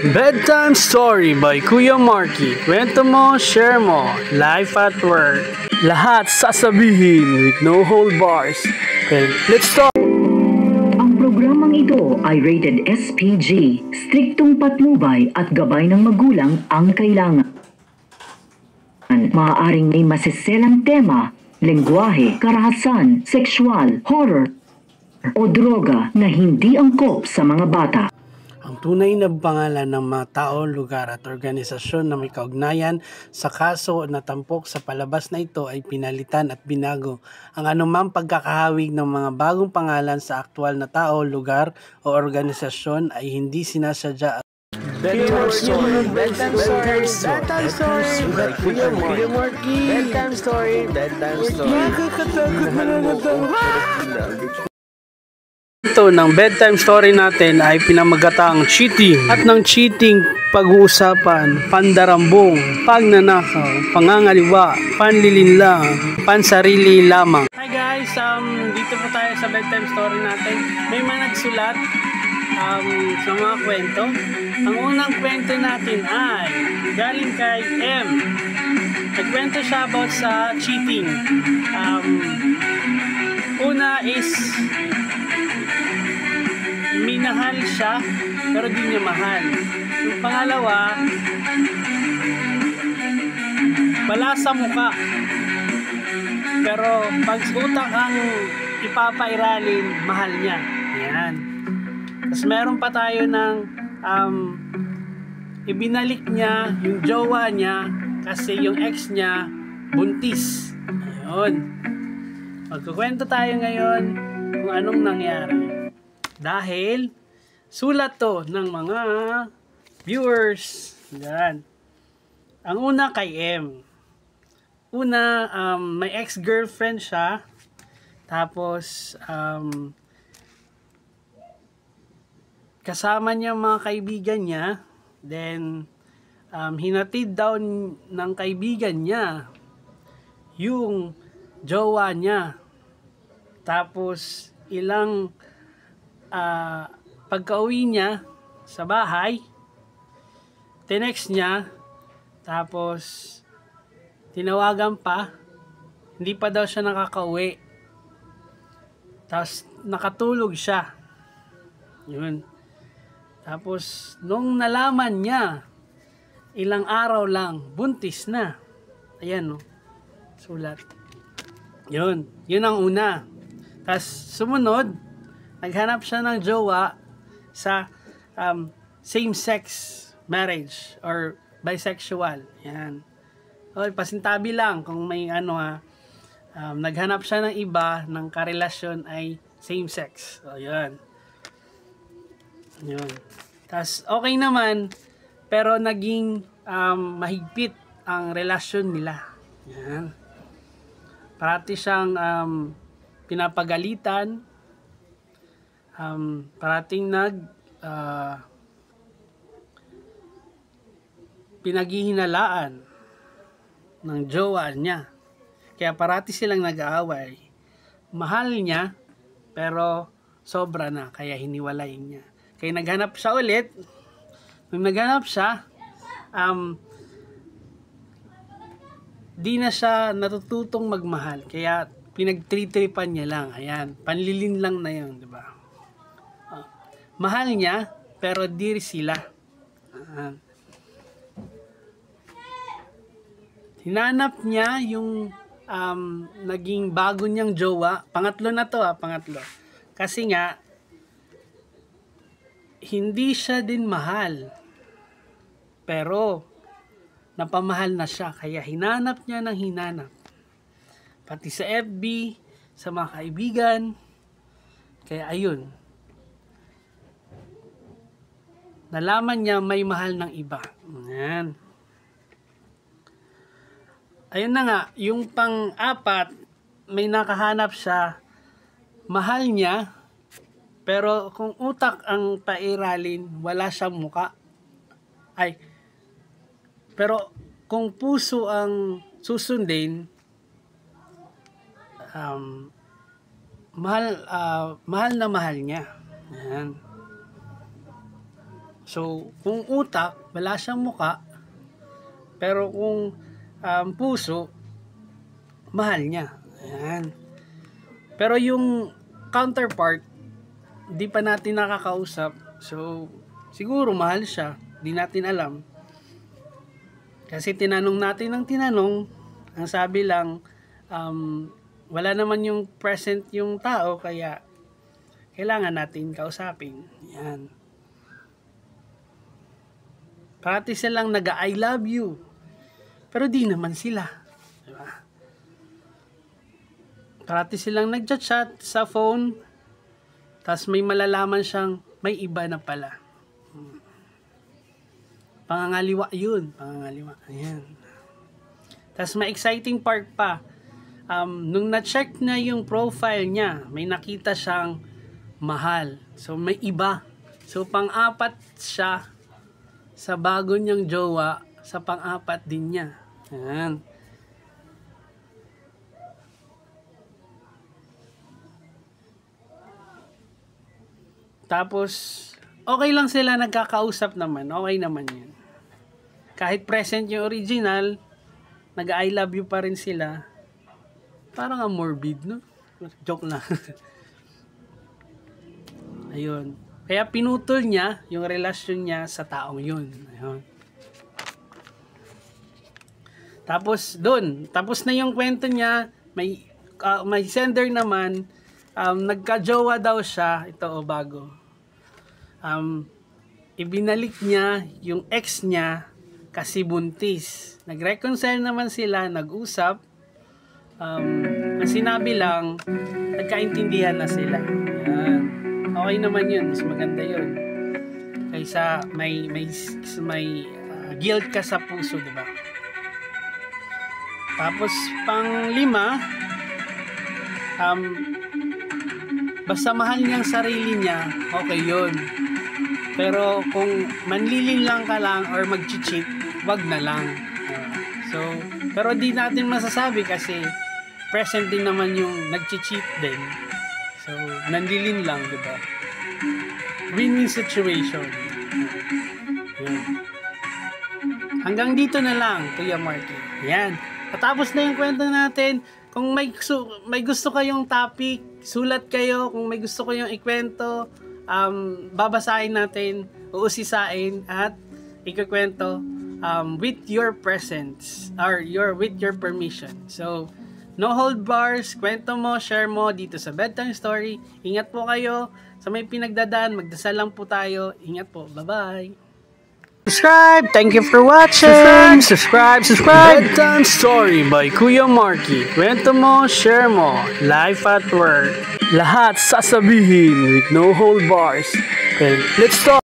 Bedtime Story by Kuya Marky. Kwento mo, share mo. Life at work. Lahat sasabihin with no hold bars. Okay, let's start. Ang programang ito ay rated SPG. Striktong patnubay at gabay ng magulang ang kailangan. Maaaring may masiselang tema, lengguwahe, karahasan, sexual, horror, o droga na hindi angkop sa mga bata. Ang tunay na pangalan ng mga tao, lugar at organisasyon na may kaugnayan sa kaso na tampok sa palabas na ito ay pinalitan at binago. Ang anumang pagkakahawig ng mga bagong pangalan sa aktwal na tao, lugar o organisasyon ay hindi sinasadya. Bedtime Story, Bedtime Story, Bedtime Story, Kuya Marky, Bedtime Story, Bedtime Story. Nakakatakot na natatawa. Ito ng bedtime story natin ay pinamagatang cheating at ng cheating pag-uusapan, pandarambong, pagnanakaw, pangangaliwa, panlilinlang, pansarili lamang. Hi guys, dito po tayo sa bedtime story natin. May mga nagsulat sa mga kwento. Ang unang kwento natin ay galing kay M. Nagkwento siya about sa cheating. Una is minahal siya pero di niya mahal. Yung pangalawa, wala sa muka pero pag utak ang ipapairalin, mahal niya. Yan. Tapos meron pa tayo ng ibinalik niya yung jowa niya kasi yung ex niya buntis. Ayun. Magkukwento tayo ngayon kung anong nangyari. Dahil sulat to ng mga viewers. Yan. Ang una kay M. Una, may ex-girlfriend siya. Tapos, kasama niya mga kaibigan niya. Then, hinatid daw ng kaibigan niya yung jowa niya. Tapos, ilang pagka-uwi niya sa bahay, tinext niya, tapos tinawagan pa, hindi pa daw siya nakakauwi. Tapos nakatulog siya. Yun. Tapos nung nalaman niya, ilang araw lang, buntis na. Ayan, no? Sulat. Yun. Yun ang una. Tapos sumunod, naghanap siya ng jowa sa same-sex marriage or bisexual. Yan. O, pasintabi lang kung may naghanap siya ng iba ng karelasyon ay same-sex. O, yan. Yun. Tas, okay naman, pero naging mahigpit ang relasyon nila. Yan. Parati siyang pinapagalitan, parating pinaghihinalaan ng jowa niya. Kaya parati silang nag-aaway. Mahal niya, pero sobra na, kaya hiniwalay niya. Kaya naghanap siya ulit. Nung naghanap siya, di na siya natututong magmahal. Kaya pinagtritripan niya lang. Ayan, panlilin lang na yun, di ba? Mahal niya, pero di sila. Hinanap niya yung naging bago niyang jowa. Pangatlo na to, pangatlo. Kasi nga, hindi siya din mahal. Pero, napamahal na siya. Kaya hinanap niya ng hinanap. Pati sa FB, sa mga kaibigan. Kaya ayun. Nalaman niya may mahal ng iba. Ayan. Ayun na nga, yung pang-apat, may nakahanap siya, mahal niya, pero kung utak ang pairalin, wala siyang muka. Pero kung puso ang susundin, mahal na mahal niya. Ayan. So, kung utak, wala siyang muka, pero kung puso, mahal niya. Ayan. Pero yung counterpart, di pa natin nakakausap. So, siguro mahal siya. Di natin alam. Kasi tinanong natin ng tinanong, ang sabi lang, wala naman yung present yung tao, kaya kailangan natin kausapin. Yan. Parati silang nag-I love you. Pero di naman sila. Diba? Parati silang nag-chat sa phone, tapos may malalaman siyang may iba na pala. Pangangaliwa yun. Pangangaliwa. Ayan. Tapos may exciting part pa. Nung na-check na yung profile niya, may nakita siyang mahal. So may iba. So pang-apat siya sa bago niyang jowa, sa pang-apat din niya. Ayan. Tapos, okay lang sila, nagkakausap naman. Okay naman yan. Kahit present yung original, nag-I love you pa rin sila. Parang ang morbid, no? Joke lang. Ayun. Kaya pinutol niya yung relasyon niya sa taong yun. Ayun. Tapos, tapos na yung kwento niya, may sender naman, nagka-jowa daw siya, ito bago. Ibinalik niya yung ex niya kasi buntis. Nag-reconcile naman sila, nag-usap. Ang sinabi lang, nagkaintindihan na sila. Okay naman yun, mas maganda yun. Kaysa may guilt ka sa puso, di ba? Tapos, pang-lima, basta mahal niyang sarili niya, okay yun. Pero kung manlilin lang ka lang or mag-cheat, wag na lang. Pero di natin masasabi kasi present din naman yung nag-cheat din. So, nanlilin lang, di ba? Win-win situation. Yun. Hanggang dito na lang, Kuya Marky. Yan. Patapos na yung kwento natin. Kung may gusto kayong topic, sulat kayo. Kung may gusto kayong ikwento, babasahin natin, uusisain, at ikukwento with your presence or with your permission. So, no hold bars, kwento mo, share mo dito sa Bedtime Story. Ingat po kayo. Sa may pinagdadaan, magdasal lang po tayo. Ingat po. Bye-bye. Subscribe! Thank you for watching! Subscribe! Bedtime Story by Kuya Marky. Kwento mo, share mo. Life at work. Lahat sasabihin with no hold bars. Okay, let's start!